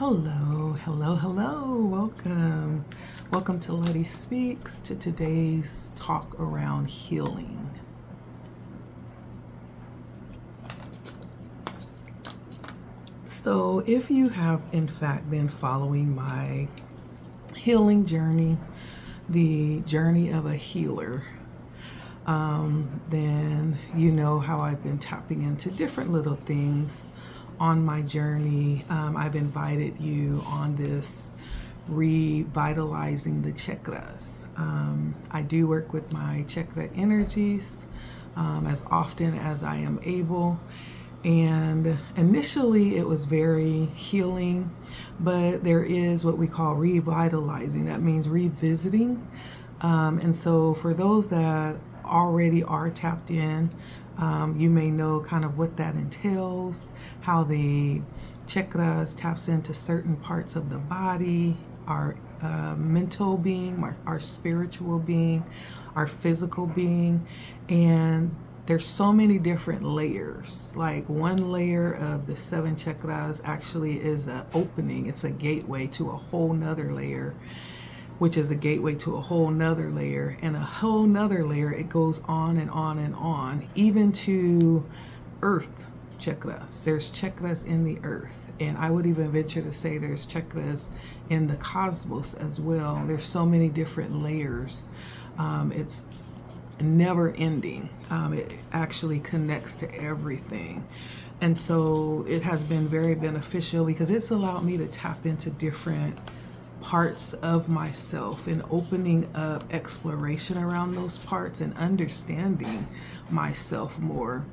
Hello, hello, hello. Welcome. Welcome to Letty Speaks, to today's talk around healing. So if you have in fact been following my healing journey, the journey of a healer, then you know how I've been tapping into different little things on my journey. I've invited you on this revitalizing the chakras. I do work with my chakra energies as often as I am able. And initially it was very healing, but there is what we call revitalizing. That means revisiting. And so for those that already are tapped in, you may know kind of what that entails, how the chakras taps into certain parts of the body, our mental being, our spiritual being, our physical being. And there's so many different layers. Like one layer of the 7 chakras actually is an opening. It's a gateway to a whole nother layer, which is a gateway to a whole nother layer, and a whole nother layer. It goes on and on and on, even to earth chakras. There's chakras in the earth, and I would even venture to say there's chakras in the cosmos as well. There's so many different layers. It's never ending. It actually connects to everything. And so it has been very beneficial because it's allowed me to tap into different parts of myself and opening up exploration around those parts and understanding myself more.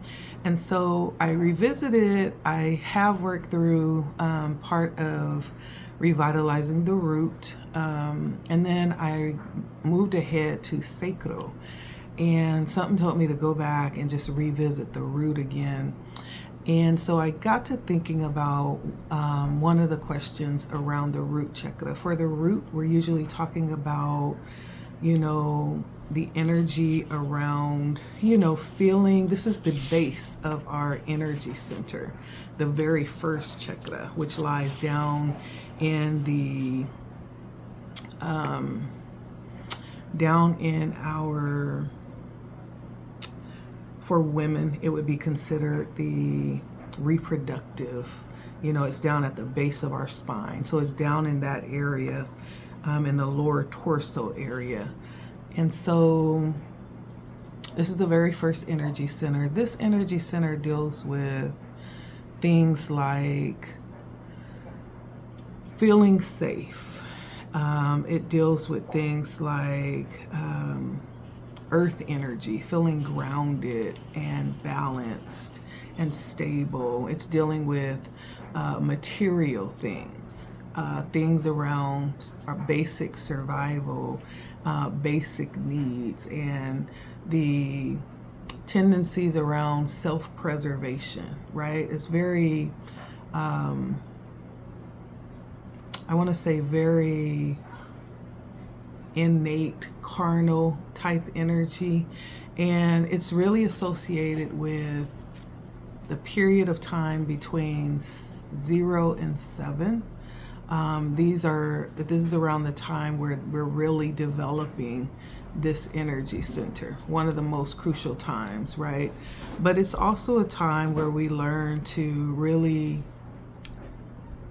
And so I revisited, I have worked through part of revitalizing the root, and then I moved ahead to sacral, and something told me to go back and just revisit the root again. And so I got to thinking about one of the questions around the root chakra. For the root, we're usually talking about, the energy around, feeling. This is the base of our energy center, the very first chakra, which lies down in the, down in our, for women, it would be considered the reproductive, it's down at the base of our spine. So it's down in that area, in the lower torso area. And so this is the very first energy center. This energy center deals with things like feeling safe. It deals with things like earth energy, feeling grounded and balanced and stable. It's dealing with material things, things around our basic survival, basic needs, and the tendencies around self-preservation, right? It's very, I want to say very innate carnal type energy, and it's really associated with the period of time between 0 and 7. This is around the time where we're really developing this energy center, one of the most crucial times, right? But it's also a time where we learn to really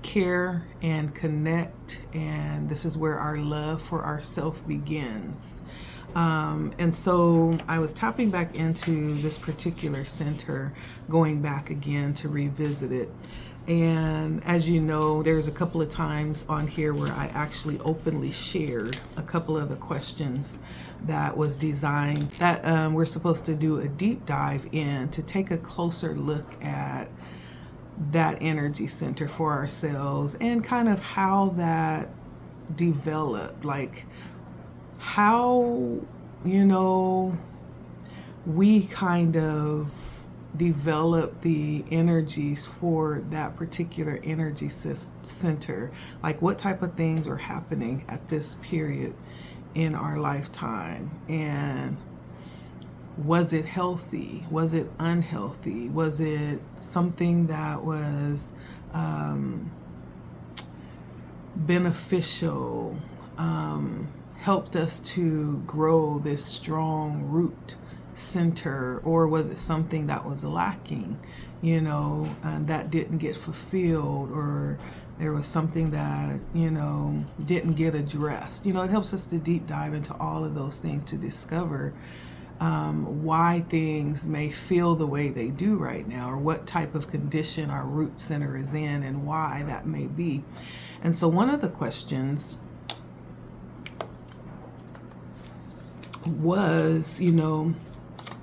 care and connect, and this is where our love for ourself begins. And so I was tapping back into this particular center, going back again to revisit it. And as you know, there's a couple of times on here where I actually openly shared a couple of the questions that was designed, that we're supposed to do a deep dive in to take a closer look at that energy center for ourselves, and kind of how that developed, like how, we kind of develop the energies for that particular energy center, like what type of things are happening at this period in our lifetime, and was it healthy? Was it unhealthy? Was it something that was beneficial, helped us to grow this strong root center, or was it something that was lacking, and that didn't get fulfilled, or there was something that, didn't get addressed? It helps us to deep dive into all of those things to discover why things may feel the way they do right now, or what type of condition our root center is in and why that may be. And so one of the questions was,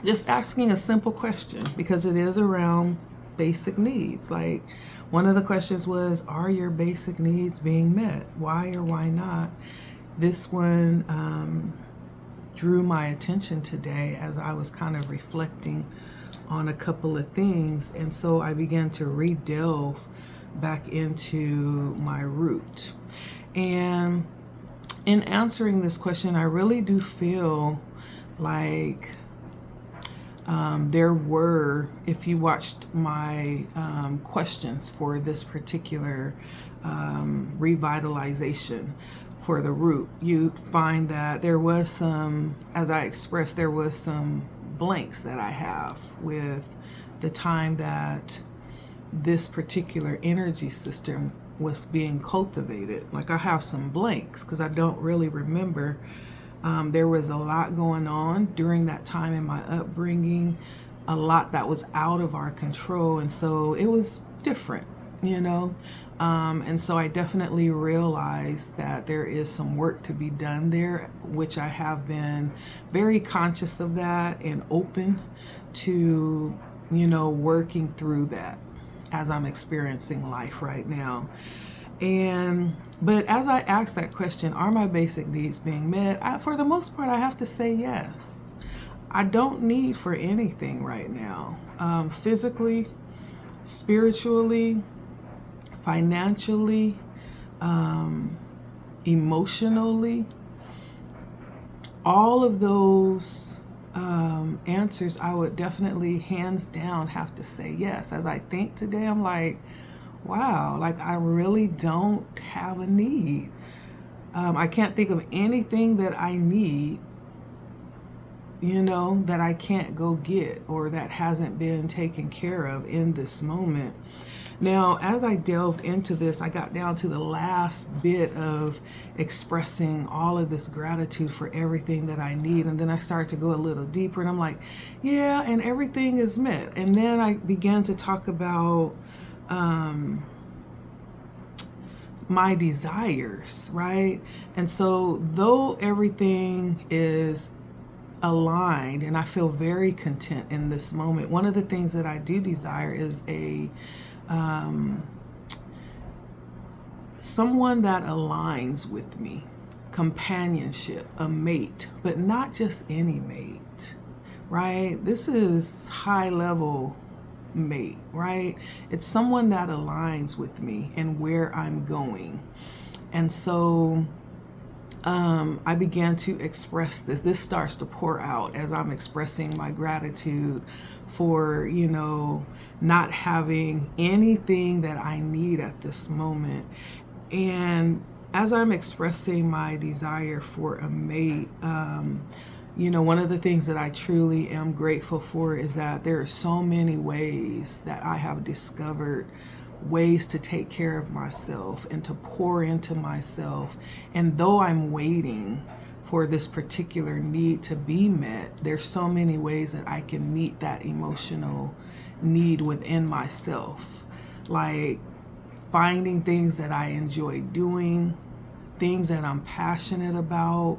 just asking a simple question, because it is around basic needs. Like, one of the questions was, are your basic needs being met? Why or why not? This one drew my attention today as I was kind of reflecting on a couple of things. And so I began to re-delve back into my root. And in answering this question, I really do feel like there were, if you watched my questions for this particular revitalization for the root, you find that there was some, as I expressed, there was some blanks that I have with the time that this particular energy system was being cultivated. Like, I have some blanks because I don't really remember. There was a lot going on during that time in my upbringing, a lot that was out of our control, and so it was different, and so I definitely realized that there is some work to be done there, which I have been very conscious of that and open to, working through that as I'm experiencing life right now. But as I asked that question, are my basic needs being met? For the most part, I have to say yes. I don't need for anything right now. Physically, spiritually, financially, emotionally, all of those answers, I would definitely, hands down, have to say yes. As I think today, I'm like, wow, like, I really don't have a need. I can't think of anything that I need, that I can't go get, or that hasn't been taken care of in this moment. Now, as I delved into this, I got down to the last bit of expressing all of this gratitude for everything that I need. And then I started to go a little deeper, and I'm like, yeah, and everything is met. And then I began to talk about my desires, right? And so though everything is aligned and I feel very content in this moment, one of the things that I do desire is someone that aligns with me, companionship, a mate, but not just any mate, right? This is high level mate, right? It's someone that aligns with me and where I'm going. And so I began to express this. This starts to pour out as I'm expressing my gratitude for, not having anything that I need at this moment. And as I'm expressing my desire for a mate, one of the things that I truly am grateful for is that there are so many ways that I have discovered ways to take care of myself and to pour into myself. And though I'm waiting for this particular need to be met, there's so many ways that I can meet that emotional need within myself. Like finding things that I enjoy doing, things that I'm passionate about.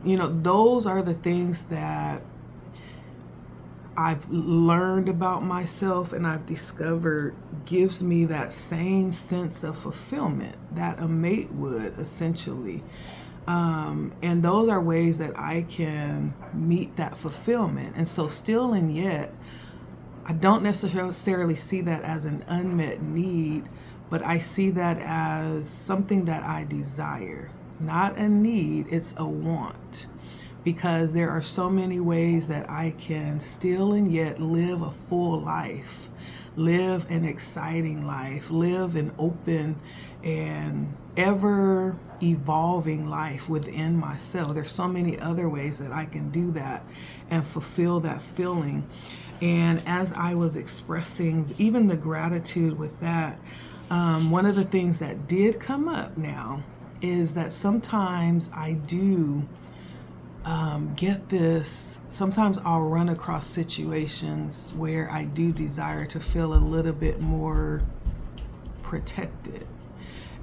Those are the things that I've learned about myself and I've discovered gives me that same sense of fulfillment that a mate would, essentially. And those are ways that I can meet that fulfillment. And so still and yet, I don't necessarily see that as an unmet need, but I see that as something that I desire. Not a need, it's a want. Because there are so many ways that I can still and yet live a full life. live an exciting life, live an open and ever evolving life within myself. There's so many other ways that I can do that and fulfill that feeling. And as I was expressing even the gratitude with that, one of the things that did come up now is that sometimes I do get this, sometimes I'll run across situations where I do desire to feel a little bit more protected.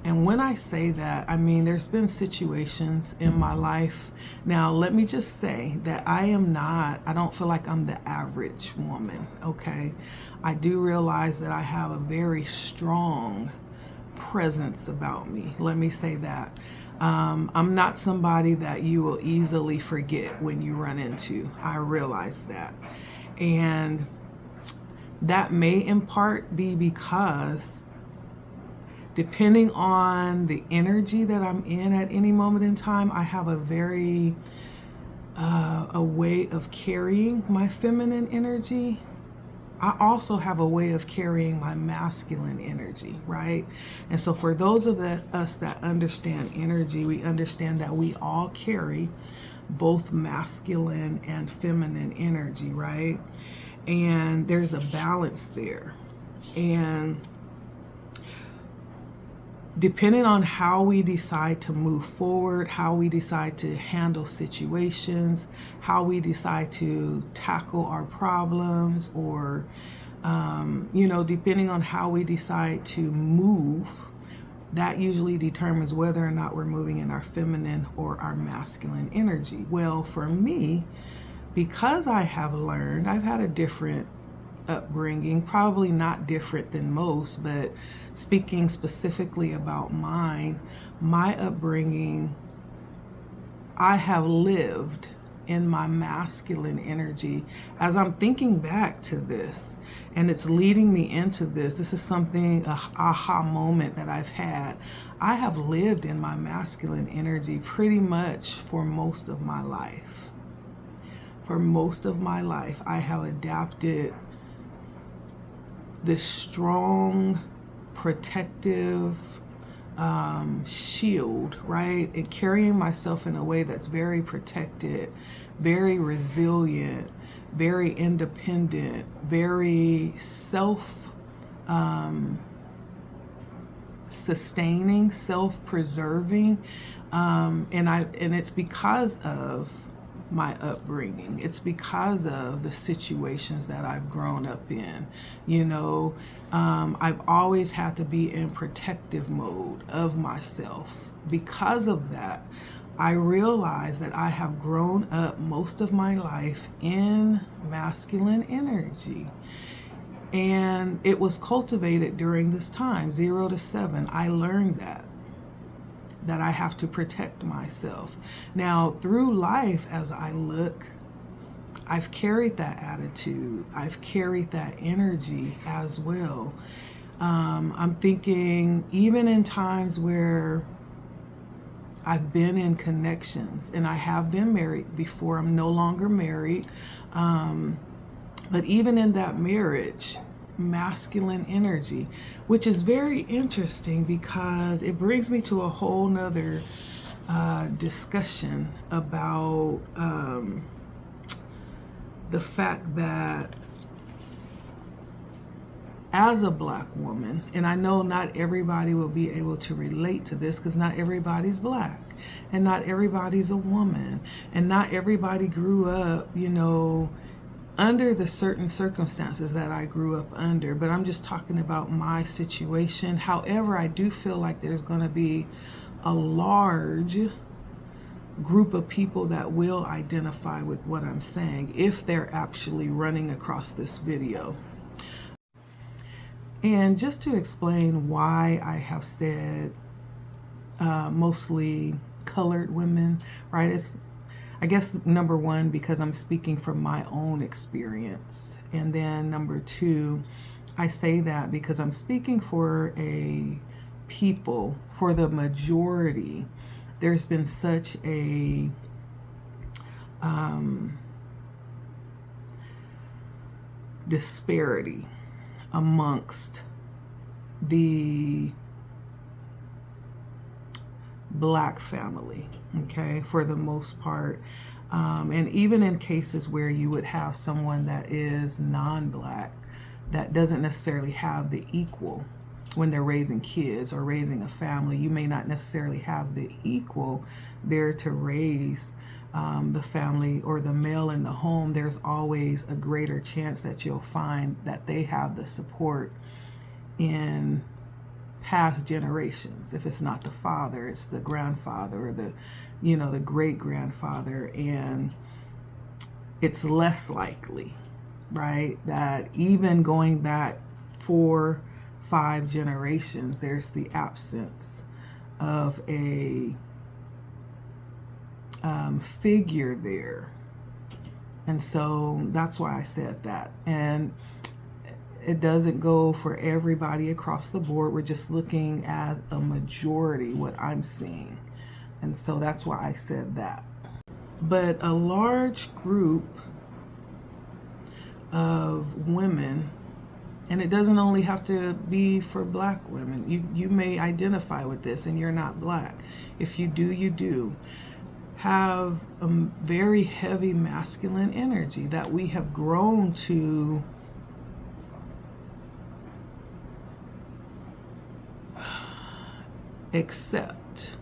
And when I say that, I mean, there's been situations in my life. Now, let me just say that I don't feel like I'm the average woman, okay? I do realize that I have a very strong presence about me. Let me say that. I'm not somebody that you will easily forget when you run into. I realize that. And that may in part be because depending on the energy that I'm in at any moment in time, I have a way of carrying my feminine energy. I also have a way of carrying my masculine energy, right? And so for those of us that understand energy, we understand that we all carry both masculine and feminine energy, right? And there's a balance there. And depending on how we decide to move forward, how we decide to handle situations, how we decide to tackle our problems, or, depending on how we decide to move, that usually determines whether or not we're moving in our feminine or our masculine energy. Well, for me, because I have learned, I've had a different upbringing, probably not different than most, but speaking specifically about mine, my upbringing, I have lived in my masculine energy. As I'm thinking back to this, and it's leading me into this is something, a aha moment that I've had. I have lived in my masculine energy pretty much for most of my life. For most of my life, I have adapted this strong, protective shield, right? And carrying myself in a way that's very protected, very resilient, very independent, very self-sustaining, self-preserving. And it's because of my upbringing. It's because of the situations that I've grown up in. I've always had to be in protective mode of myself. Because of that, I realize that I have grown up most of my life in masculine energy. And it was cultivated during this time, 0 to 7. I learned that I have to protect myself. Now, through life, as I look, I've carried that attitude. I've carried that energy as well. I'm thinking even in times where I've been in connections, and I have been married before. I'm no longer married. But even in that marriage, masculine energy, which is very interesting because it brings me to a whole nother discussion about the fact that as a Black woman, and I know not everybody will be able to relate to this because not everybody's Black and not everybody's a woman and not everybody grew up, under the certain circumstances that I grew up under, but I'm just talking about my situation. However, I do feel like there's going to be a large group of people that will identify with what I'm saying if they're actually running across this video. And just to explain why I have said mostly colored women, right? It's, I guess, number one, because I'm speaking from my own experience. And then number two, I say that because I'm speaking for a people, for the majority. There's been such a disparity amongst the Black family, okay, for the most part. And even in cases where you would have someone that is non-Black, that doesn't necessarily have the equal when they're raising kids or raising a family, you may not necessarily have the equal there to raise the family or the male in the home. There's always a greater chance that you'll find that they have the support in past generations. If it's not the father, it's the grandfather or the, you know, the great grandfather, and it's less likely, right, that even going back 4, 5 generations, there's the absence of a figure there. And so that's why I said that. And it doesn't go for everybody across the board. We're just looking at a majority, what I'm seeing. And so that's why I said that. But a large group of women, and it doesn't only have to be for Black women. You may identify with this and you're not Black. If you do, you do. Have a very heavy masculine energy that we have grown to accept.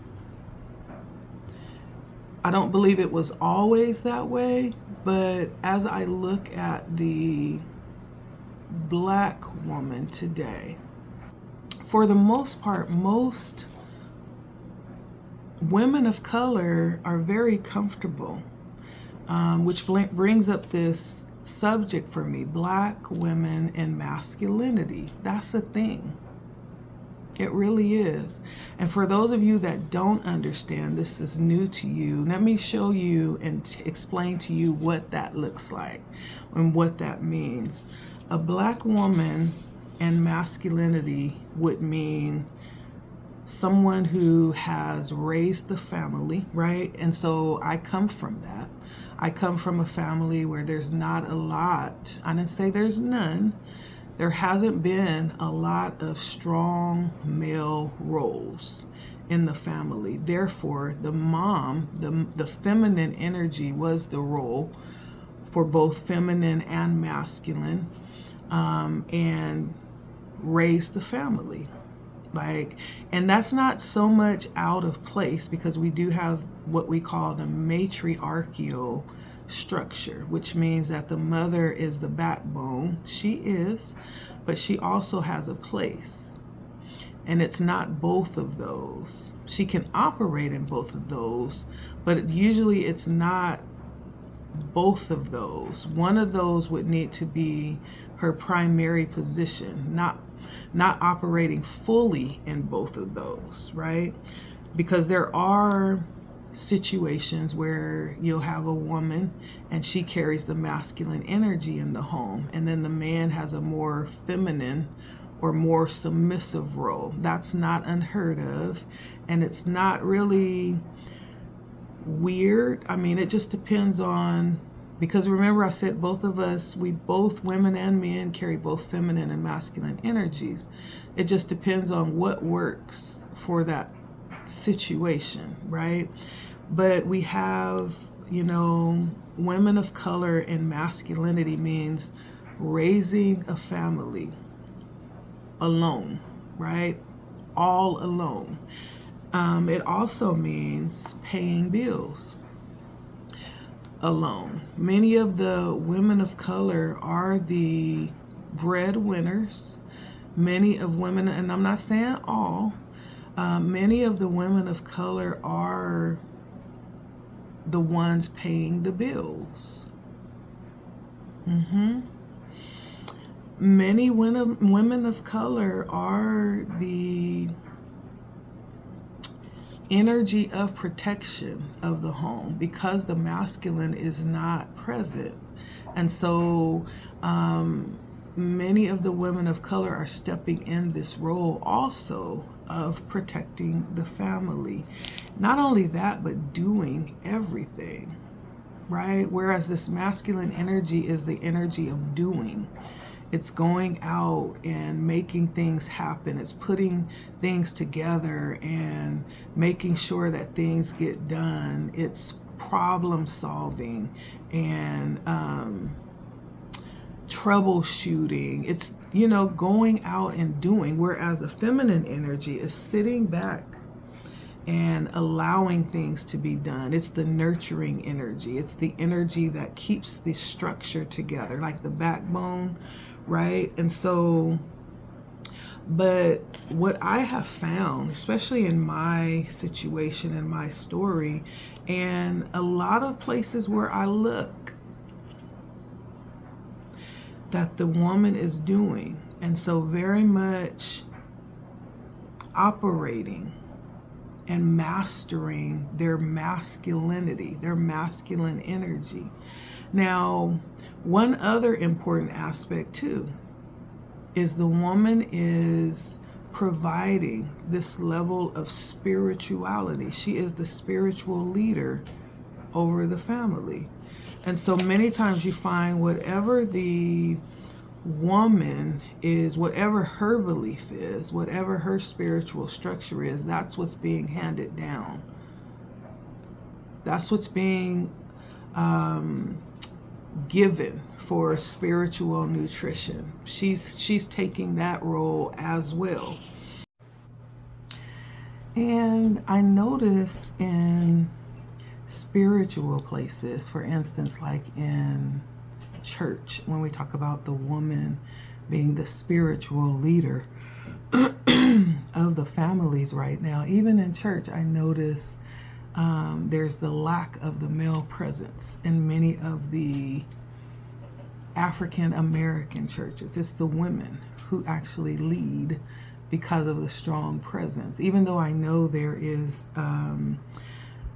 I don't believe it was always that way, but as I look at the Black woman today, for the most part, most women of color are very comfortable, which brings up this subject for me, Black women and masculinity. That's the thing. It really is. And for those of you that don't understand, this is new to you, let me show you and explain to you what that looks like and what that means. A Black woman and masculinity would mean someone who has raised the family, right? And so I come from that. I come from a family where there's not a lot. I didn't say there's none. There hasn't been a lot of strong male roles in the family. Therefore, the mom, the feminine energy was the role for both feminine and masculine, and raised the family. And that's not so much out of place, because we do have what we call the matriarchal structure, which means that the mother is the backbone. She is, but she also has a place. And it's not both of those. She can operate in both of those, but usually it's not both of those. One of those would need to be her primary position, not operating fully in both of those, right? Because there are situations where you'll have a woman and she carries the masculine energy in the home, and then the man has a more feminine or more submissive role. That's not unheard of, and it's not really weird. I mean, it just depends on, because remember I said both of us, we both, women and men, carry both feminine and masculine energies. It just depends on what works for that situation, right? But we have, you know, women of color and masculinity means raising a family alone, right? All alone. It also means paying bills alone. Many of the women of color are the breadwinners. Many of women, and I'm not saying all, many of the women of color are the ones paying the bills. Many women of color are the energy of protection of the home, because the masculine is not present. And so many of the women of color are stepping in this role also of protecting the family. Not only that, but doing everything, right? Whereas this masculine energy is the energy of doing. It's going out and making things happen. It's putting things together and making sure that things get done. It's problem solving and troubleshooting. It's, you know, going out and doing, whereas the feminine energy is sitting back and allowing things to be done. It's the nurturing energy. It's the energy that keeps the structure together, like the backbone, right? And so, but what I have found, especially in my situation and my story, and a lot of places where I look, that the woman is doing, and so very much operating and mastering their masculinity, their masculine energy. Now, one other important aspect too is the woman is providing this level of spirituality. She is the spiritual leader over the family. And so many times you find whatever the woman is, whatever her belief is, whatever her spiritual structure is, that's what's being handed down. That's what's being given for spiritual nutrition. She's taking that role as well. And I notice in spiritual places, for instance, like in church, when we talk about the woman being the spiritual leader of the families right now, even in church, I notice there's the lack of the male presence in many of the African American churches. It's the women who actually lead because of the strong presence, even though I know there is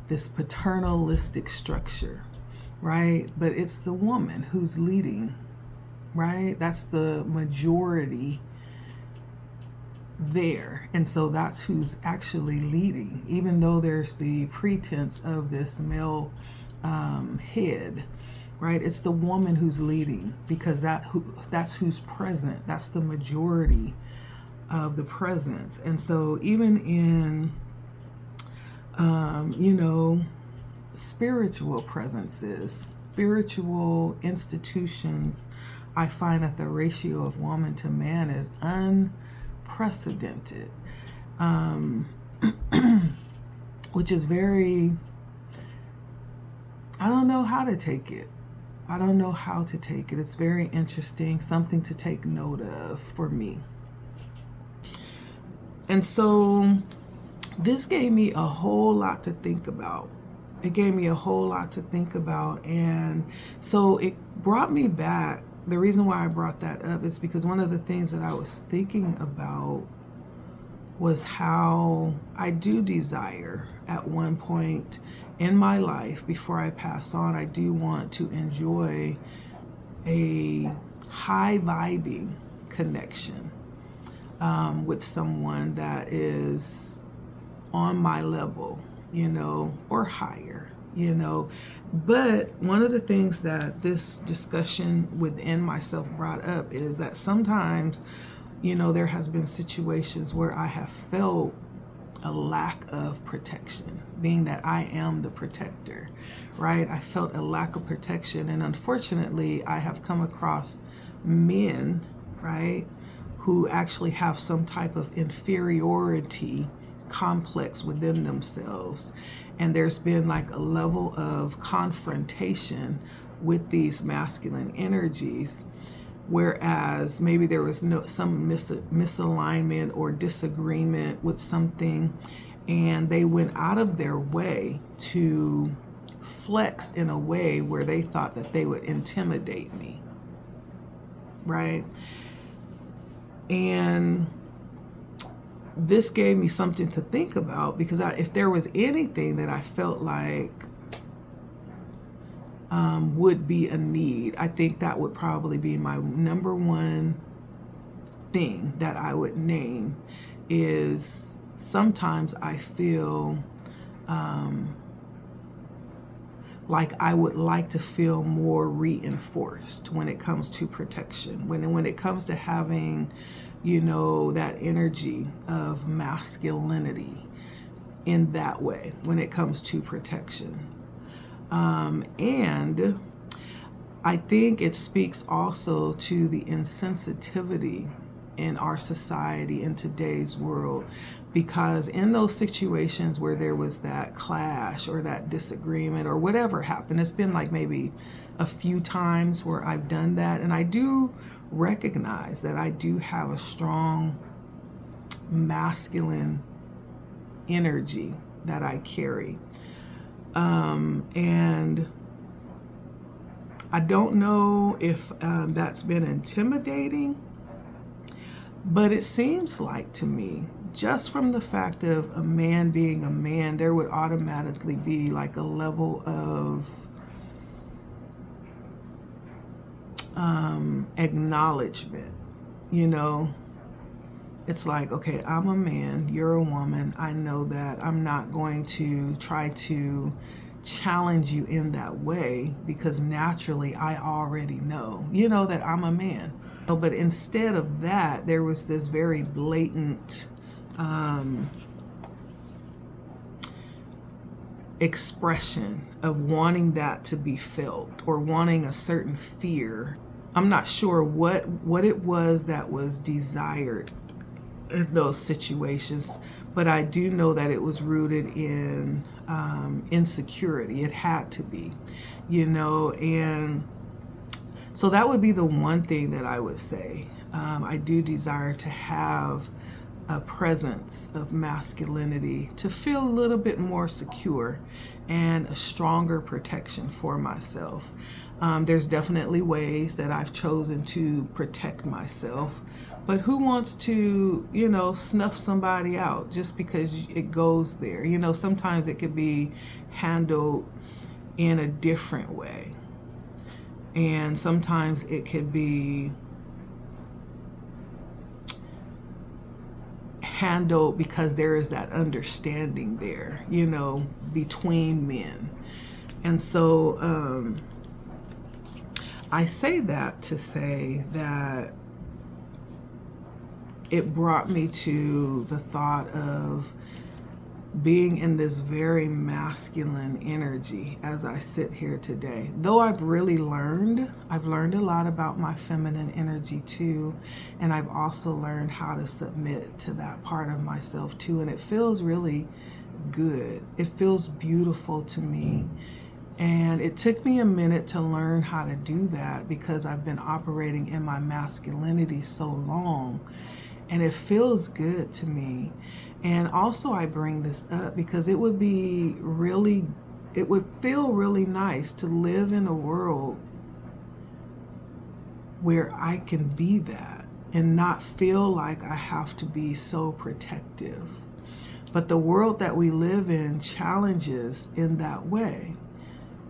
this paternalistic structure, right? But it's the woman who's leading, right? That's the majority there. And so that's who's actually leading, even though there's the pretense of this male head, right? It's the woman who's leading because that's who's present. That's the majority of the presence. And so even in, you know, spiritual presences, spiritual institutions, I find that the ratio of woman to man is unprecedented, which is very, I don't know how to take it. I don't know how to take it. It's very interesting, something to take note of for me. And so this gave me a whole lot to think about. It gave me a whole lot to think about. And so it brought me back. The reason why I brought that up is because one of the things that I was thinking about was how I do desire at one point in my life, before I pass on, I do want to enjoy a high vibing connection with someone that is on my level, you know, or higher, you know. But one of the things that this discussion within myself brought up is that sometimes, you know, there has been situations where I have felt a lack of protection, being that I am the protector, right? I felt a lack of protection. And unfortunately, I have come across men, right, who actually have some type of inferiority complex within themselves. And there's been like a level of confrontation with these masculine energies, whereas maybe there was some misalignment or disagreement with something, and they went out of their way to flex in a way where they thought that they would intimidate me, right? And this gave me something to think about, because if there was anything that I felt like would be a need, I think that would probably be my number one thing that I would name, is sometimes I feel like I would like to feel more reinforced when it comes to protection, when it comes to having, you know, that energy of masculinity in that way when it comes to protection. And I think it speaks also to the insensitivity in our society in today's world, because in those situations where there was that clash or that disagreement or whatever happened, it's been like maybe a few times where I've done that, and I do recognize that I do have a strong masculine energy that I carry, and I don't know if that's been intimidating, but it seems like to me, just from the fact of a man being a man, there would automatically be like a level of acknowledgement, you know. It's like, okay, I'm a man, you're a woman. I know that. I'm not going to try to challenge you in that way, because naturally I already know, you know, that I'm a man. But instead of that, there was this very blatant expression of wanting that to be felt, or wanting a certain fear. I'm not sure what it was that was desired in those situations, but I do know that it was rooted in insecurity. It had to be, you know. And so that would be the one thing that I would say. I do desire to have a presence of masculinity to feel a little bit more secure and a stronger protection for myself. There's definitely ways that I've chosen to protect myself, but who wants to, you know, snuff somebody out just because it goes there? You know, sometimes it could be handled in a different way, and sometimes it could be handled because there is that understanding there, you know, between men. And so I say that to say that it brought me to the thought of being in this very masculine energy as I sit here today. Though I've learned a lot about my feminine energy too, and I've also learned how to submit to that part of myself too, and it feels really good. It feels beautiful to me. And it took me a minute to learn how to do that, because I've been operating in my masculinity so long, and it feels good to me. And also I bring this up because it would feel really nice to live in a world where I can be that and not feel like I have to be so protective. But the world that we live in challenges in that way.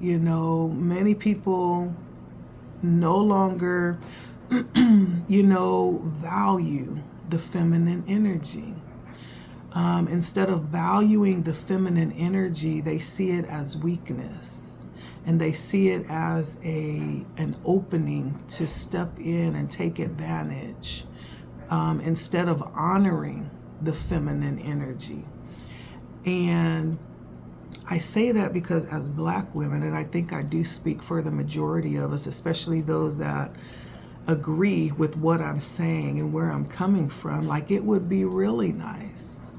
You know, many people no longer, you know, value the feminine energy. Instead of valuing the feminine energy, they see it as weakness, and they see it as an opening to step in and take advantage, instead of honoring the feminine energy. And I say that because as Black women, and I think I do speak for the majority of us, especially those that agree with what I'm saying and where I'm coming from, like, it would be really nice.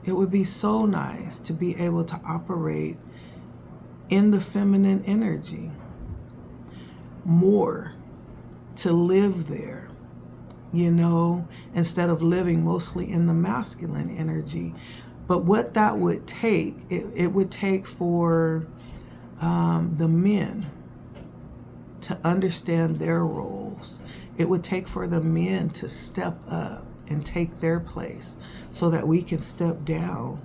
It would be so nice to be able to operate in the feminine energy more, to live there, you know, instead of living mostly in the masculine energy. But what that would take, it would take for the men to understand their roles. It would take for the men to step up and take their place, so that we can step down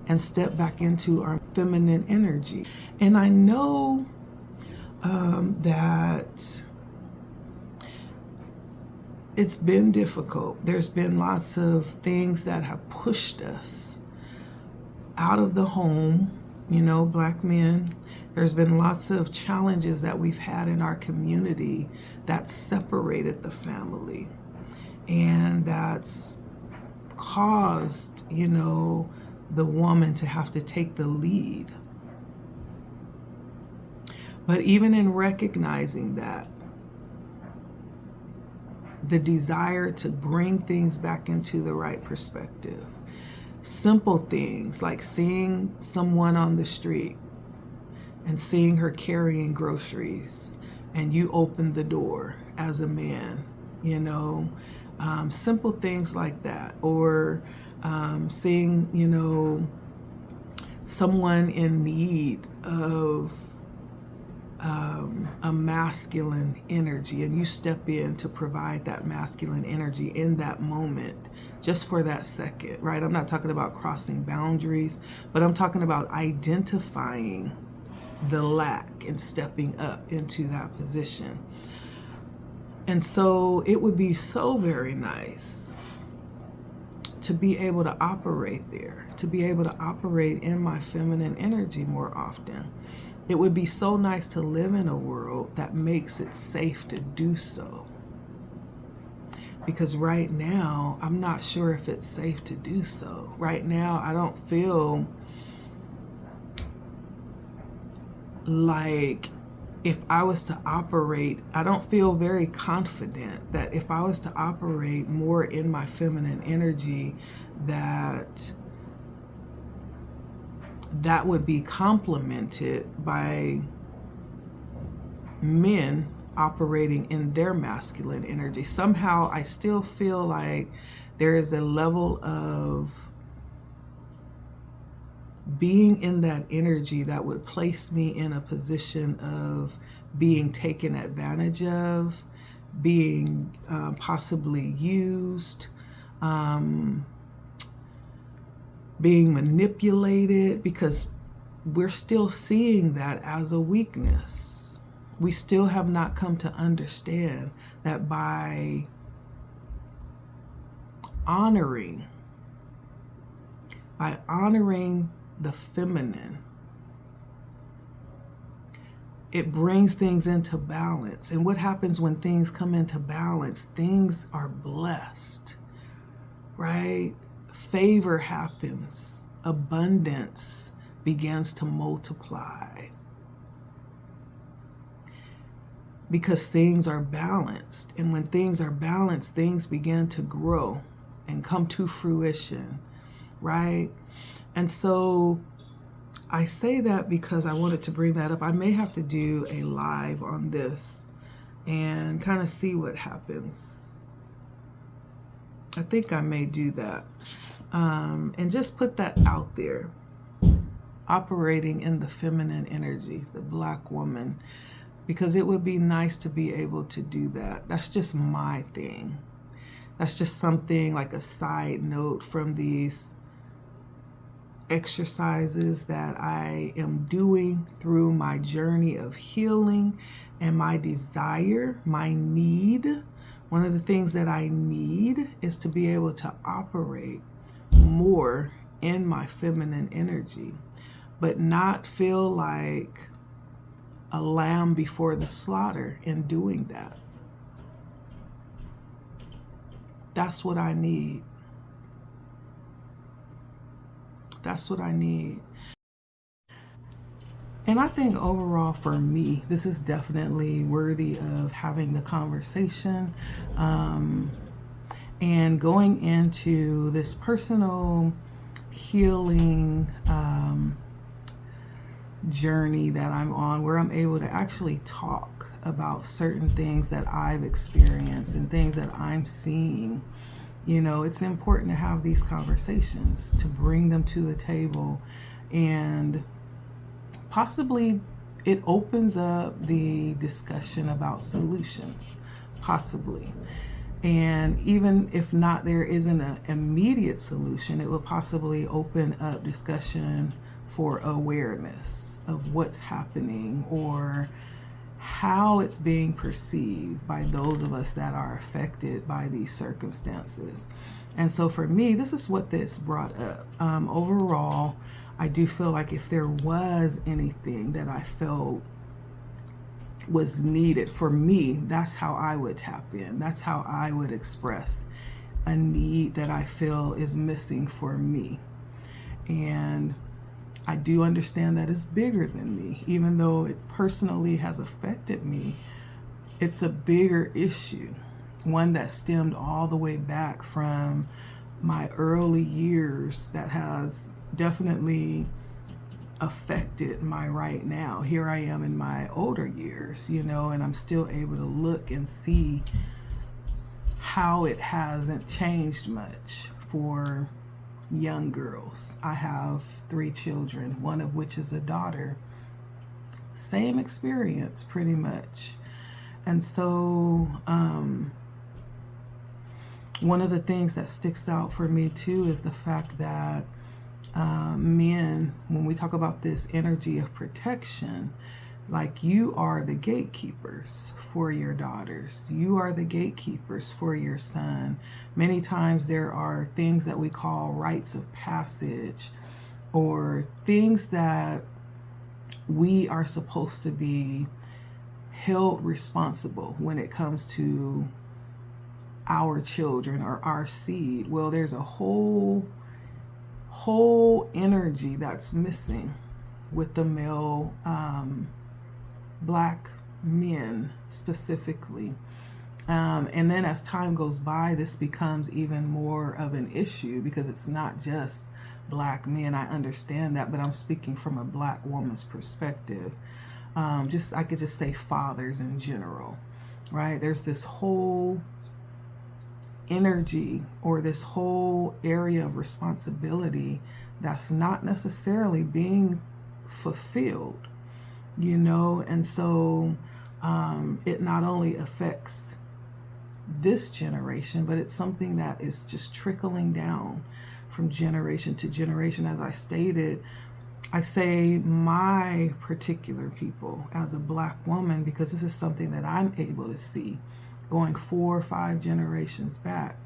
and step back into our feminine energy. And I know that it's been difficult. There's been lots of things that have pushed us out of the home, you know, Black men. There's been lots of challenges that we've had in our community that separated the family. And that's caused, you know, the woman to have to take the lead. But even in recognizing that, the desire to bring things back into the right perspective, simple things like seeing someone on the street and seeing her carrying groceries, and you open the door as a man, you know, simple things like that. Or seeing, you know, someone in need of a masculine energy, and you step in to provide that masculine energy in that moment, just for that second, right? I'm not talking about crossing boundaries, but I'm talking about identifying the lack and stepping up into that position. And so it would be so very nice to be able to operate there, to be able to operate in my feminine energy more often. It would be so nice to live in a world that makes it safe to do so. Because right now, I'm not sure if it's safe to do so. Right now, I don't feel like if I was to operate, I don't feel very confident that if I was to operate more in my feminine energy, that would be complemented by men operating in their masculine energy. Somehow I still feel like there is a level of being in that energy that would place me in a position of being taken advantage of, being possibly used, being manipulated, because we're still seeing that as a weakness. We still have not come to understand that by honoring the feminine, it brings things into balance. And what happens when things come into balance? Things are blessed, right? Favor happens. Abundance begins to multiply. Because things are balanced. And when things are balanced, things begin to grow and come to fruition, right? And so I say that because I wanted to bring that up. I may have to do a live on this and kind of see what happens. I think I may do that. And just put that out there. Operating in the feminine energy, the Black woman, because it would be nice to be able to do that. That's just my thing. That's just something like a side note from these exercises that I am doing through my journey of healing and my desire, my need. One of the things that I need is to be able to operate more in my feminine energy, but not feel like a lamb before the slaughter in doing that. That's what I need. That's what I need. And I think overall for me, this is definitely worthy of having the conversation and going into this personal healing journey that I'm on, where I'm able to actually talk about certain things that I've experienced and things that I'm seeing. You know, it's important to have these conversations, to bring them to the table, and possibly it opens up the discussion about solutions, possibly. And even if not, there isn't an immediate solution, it will possibly open up discussion for awareness of what's happening or how it's being perceived by those of us that are affected by these circumstances. And so for me, this is what this brought up. Overall, I do feel like if there was anything that I felt was needed for me, that's how I would tap in. That's how I would express a need that I feel is missing for me. And I do understand that it's bigger than me. Even though it personally has affected me, it's a bigger issue, one that stemmed all the way back from my early years that has definitely affected my right now. Here I am in my older years, you know, and I'm still able to look and see how it hasn't changed much for young girls. I have 3 children, one of which is a daughter. Same experience pretty much. And so one of the things that sticks out for me too is the fact that men, when we talk about this energy of protection, like you are the gatekeepers for your daughters. You are the gatekeepers for your son. Many times there are things that we call rites of passage, or things that we are supposed to be held responsible when it comes to our children or our seed. Well, there's a whole energy that's missing with the male black men specifically. And then as time goes by, this becomes even more of an issue because it's not just black men. I understand that, but I'm speaking from a black woman's perspective. I could just say fathers in general, right? There's this whole energy or this whole area of responsibility that's not necessarily being fulfilled, you know? And so it not only affects this generation, but it's something that is just trickling down from generation to generation. As I stated, I say my particular people as a black woman because this is something that I'm able to see going 4 or 5 generations back.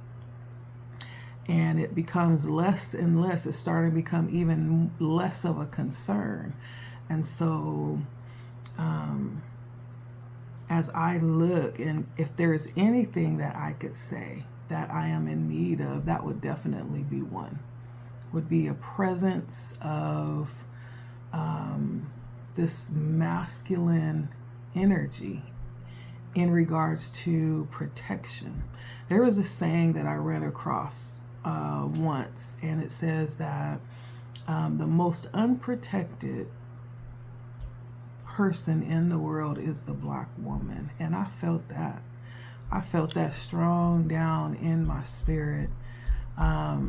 And it becomes less and less. It's starting to become even less of a concern. And so as I look, and if there is anything that I could say that I am in need of, that would definitely be one. Would be a presence of this masculine energy in regards to protection. There was a saying that I ran across once, and it says that the most unprotected person in the world is the black woman. And I felt that. I felt that strong down in my spirit. How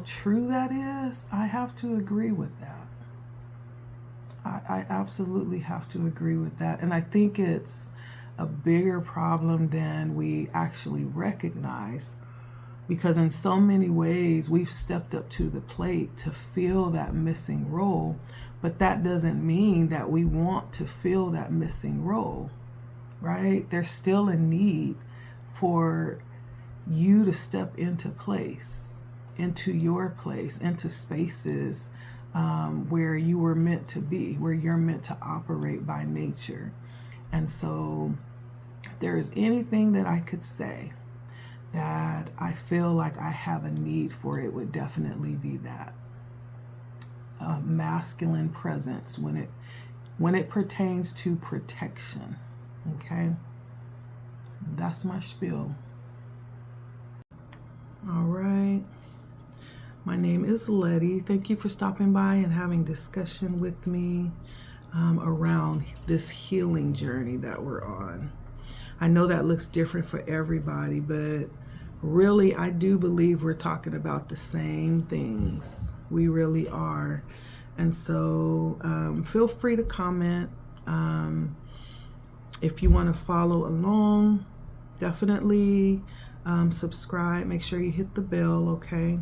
true that is, I have to agree with that. I absolutely have to agree with that. And I think it's a bigger problem than we actually recognize, because in so many ways we've stepped up to the plate to fill that missing role, but that doesn't mean that we want to fill that missing role, right? There's still a need for you to step into place, into your place, into spaces where you were meant to be, where you're meant to operate by nature. And so if there is anything that I could say that I feel like I have a need for, it would definitely be that masculine presence when it pertains to protection. Okay, that's my spiel. All right. My name is Letty. Thank you for stopping by and having discussion with me around this healing journey that we're on. I know that looks different for everybody, but really, I do believe we're talking about the same things. We really are. And so feel free to comment. If you want to follow along, definitely subscribe. Make sure you hit the bell, okay?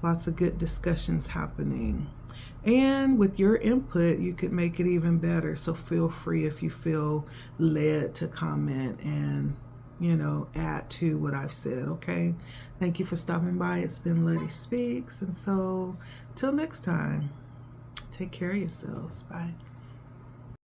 Lots of good discussions happening. And with your input, you could make it even better. So feel free if you feel led to comment and, you know, add to what I've said, okay? Thank you for stopping by. It's been Letty Speaks. And so, till next time, take care of yourselves. Bye.